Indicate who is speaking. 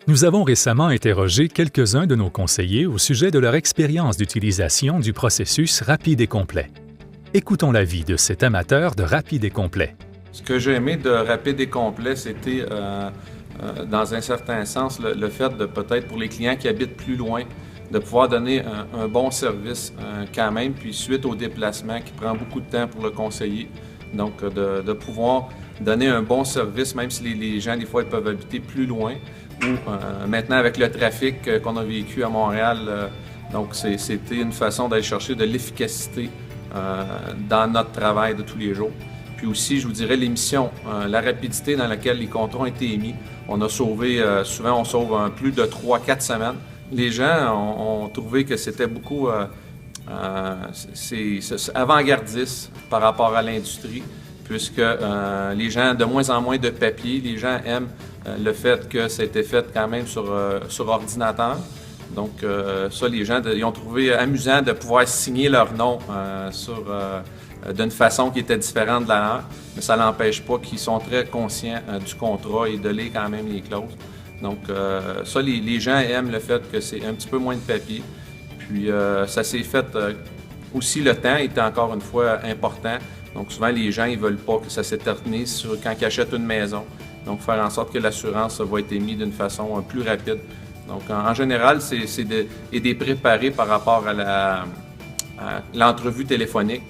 Speaker 1: Nous avons récemment interrogé quelques-uns de nos conseillers au sujet de leur expérience d'utilisation du processus rapide et complet. Écoutons l'avis de cet amateur de rapide et complet.
Speaker 2: Ce que j'ai aimé de rapide et complet, c'était, dans un certain sens, le fait de peut-être pour les clients qui habitent plus loin, de pouvoir donner un bon service quand même, puis suite au déplacement qui prend beaucoup de temps pour le conseiller. Donc, de pouvoir donner un bon service, même si les gens, des fois, ils peuvent habiter plus loin. Ou maintenant, avec le trafic qu'on a vécu à Montréal, donc c'était une façon d'aller chercher de l'efficacité dans notre travail de tous les jours. Puis aussi, je vous dirais, l'émission, la rapidité dans laquelle les contrats ont été émis. On a sauvé, souvent on sauve plus de 3-4 semaines. Les gens ont trouvé que c'était beaucoup avant-gardiste par rapport à l'industrie, puisque les gens, de moins en moins de papier, les gens aiment le fait que ça a été fait quand même sur ordinateur. Donc ça, les gens, ils ont trouvé amusant de pouvoir signer leur nom d'une façon qui était différente de la leur, mais ça n'empêche pas qu'ils sont très conscients du contrat et de lire quand même les clauses. Donc ça, les gens aiment le fait que c'est un petit peu moins de papier. Puis ça s'est fait aussi, le temps était encore une fois important. Donc souvent, les gens ils veulent pas que ça s'éternise quand ils achètent une maison. Donc faire en sorte que l'assurance va être émise d'une façon plus rapide. Donc en général, c'est d'être préparé par rapport à l'entrevue téléphonique.